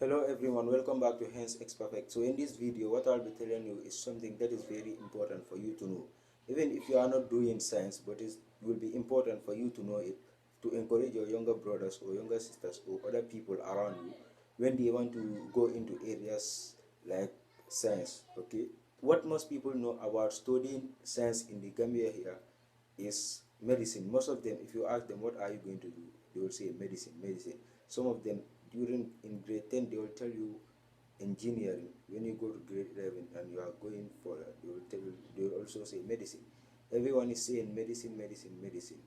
Hello everyone, welcome back to Hence X Perfect. So in this video, what I'll be telling you is something that is very important for you to know. Even if you are not doing science, but it will be important for you to know it to encourage your younger brothers or younger sisters or other people around you when they want to go into areas like science. Okay, what most people know about studying science in the Gambia here is medicine. Most of them, if you ask them what are you going to do, they will say medicine, medicine. Some of them during in grade 10 they will tell you engineering. When you go to grade 11 and you are going for they will tell you, they will also say medicine. Everyone is saying medicine, medicine, medicine.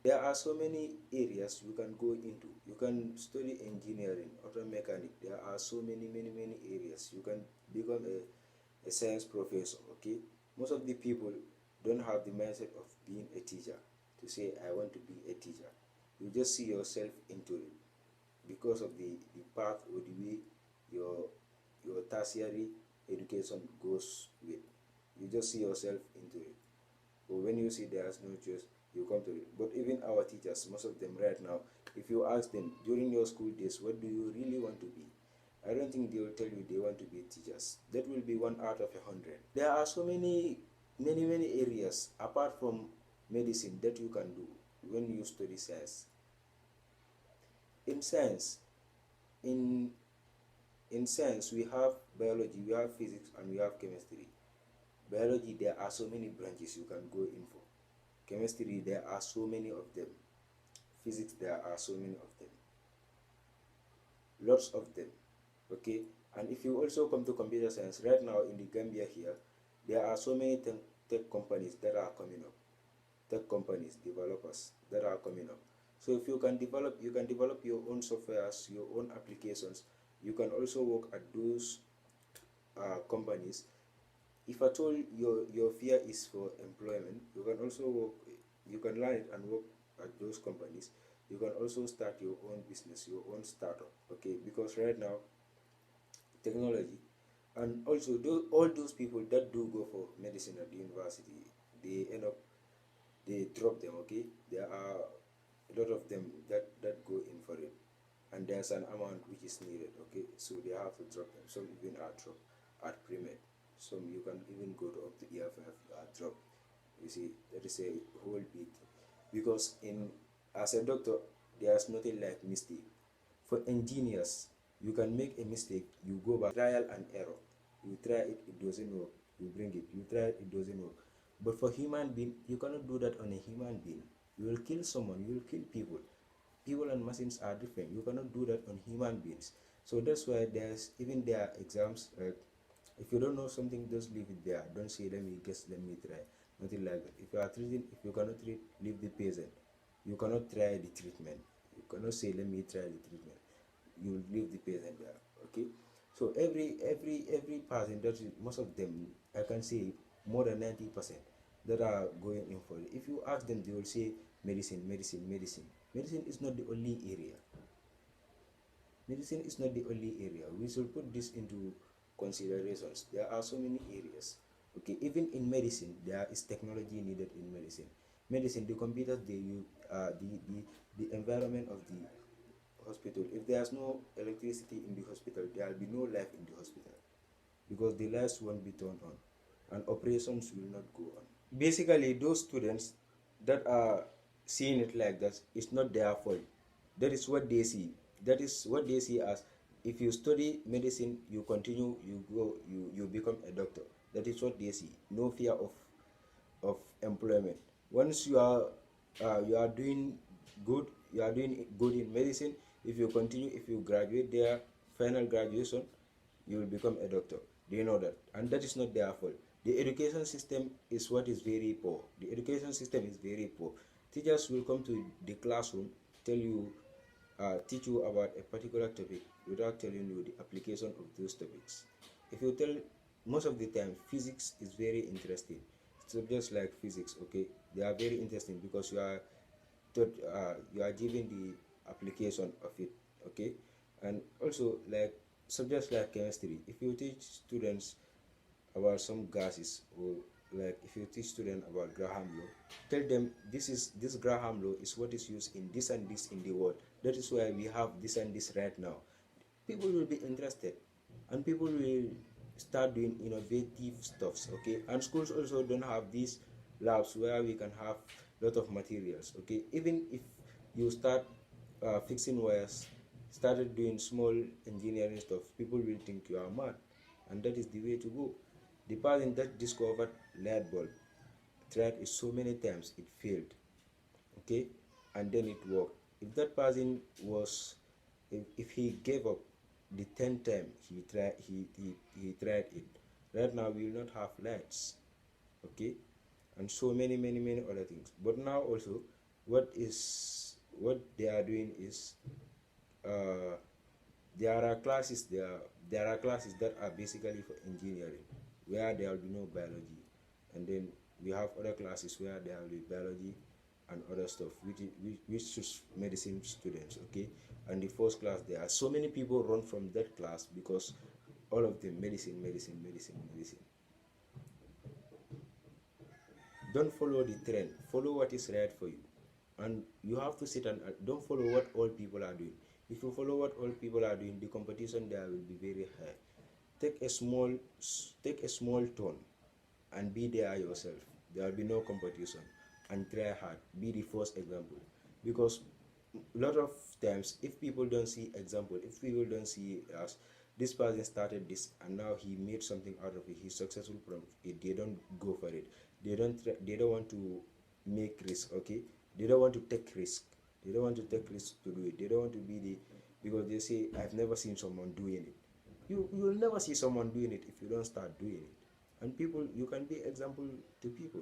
There are so many areas you can go into. You can study engineering, auto mechanic. There are so many areas you can become a science professor. Okay, most of the people don't have the mindset of being a teacher to say I want to be a teacher. You just see yourself into it because of the path or the way your your tertiary education goes with. You just see yourself into it. But when you see there's no choice, you come to it. But even our teachers, most of them right now, if you ask them during your school days, what do you really want to be? I don't think they will tell you they want to be teachers. That will be 1 out of 100. There are so many areas apart from medicine that you can do when you study science. In science, in in science we have biology, we have physics, and we have chemistry. Biology, there are so many branches you can go in for. Chemistry, there are so many of them. Physics, there are so many of them. Lots of them. Okay? And if you also come to computer science, right now in the Gambia here, there are so many tech companies that are coming up. Tech companies, developers that are coming up. So if you can develop your own softwares, your own applications. You can also work at those companies. If at all your fear is for employment, you can also work, you can learn it and work at those companies. You can also start your own business, your own startup. Okay, because right now technology, and also all those people that do go for medicine at the university, they end up, they drop them. Okay, there are a lot of them that go in for it, and there's an amount which is needed. Okay, so they have to drop them. Some even are dropped at pre-med. Some you can even go to up to EFF drop. You see, that is a whole bit, because in as a doctor there's nothing like mistake. For engineers, you can make a mistake, you go back, trial and error. You try it, it doesn't work, you bring it, you try it, it doesn't work. But for human being, you cannot do that on a human being. You will kill someone, you will kill people. People and machines are different. You cannot do that on human beings. So that's why there's even there are exams. If you don't know something, just leave it there. Don't say let me guess, let me try. Nothing like that. If you are treating, if you cannot treat, leave the patient. You cannot try the treatment. You cannot say let me try the treatment. You leave the patient there. Okay. So every person that is, most of them, I can say more than 90% that are going in for it. If you ask them, they will say medicine, medicine, medicine. Medicine is not the only area. Medicine is not the only area. We should put this into considerations. There are so many areas. Okay, even in medicine, there is technology needed in medicine. Medicine, the computers they use, the environment of the hospital. If there's no electricity in the hospital, there will be no life in the hospital, because the lights won't be turned on, and operations will not go on. Basically, those students that are seeing it like that, it's not their fault. That is what they see. That is what they see as, if you study medicine, you continue, you go, you become a doctor. That is what they see. No fear of employment. Once you are doing good, you are doing good in medicine. If you continue, if you graduate there, final graduation, you will become a doctor. Do you know that? And that is not their fault. The education system is what is very poor. The education system is very poor. Teachers will come to the classroom, tell you, teach you about a particular topic without telling you the application of those topics. If you tell, most of the time, physics is very interesting. Subjects like physics, okay, they are very interesting because taught, you are given the application of it, okay. And also, like subjects like chemistry, if you teach students about some gases, or like if you teach students about Graham law, tell them this Graham law is what is used in this and this in the world. That is why we have this and this right now. people will be interested, and people will start doing innovative stuffs. Okay, and schools also don't have these labs where we can have lot of materials. Okay, even if you start fixing wires, started doing small engineering stuff, people will think you are mad, and that is the way to go. The person that discovered light bulb tried it so many times, it failed. Okay, and then it worked. If that person was, if he gave up the 10th time he tried it, right now we will not have lights. Okay, and so many other things. But now also, what they are doing is, uh, there are classes that are basically for engineering, where there will be no biology, and then we have other classes where there will be biology and other stuff, which suits medicine students. Okay, and the first class, there are so many people run from that class because all of them medicine. Don't follow the trend, follow what is right for you. And you have to sit and don't follow what all people are doing. If you follow what all people are doing, the competition there will be very high. take a small take a small tone and be there yourself. There will be no competition, and try hard, be the first example. Because a lot of times, if people don't see example, if people don't see us, this person started this and now he made something out of it, he's successful from it, they don't go for it. They don't want to make risk. Okay, they don't want to take risk. They don't want to take risk to do it. They don't want to be the, because they say, I've never seen someone doing it. You will never see someone doing it if you don't start doing it. And people, you can be example to people.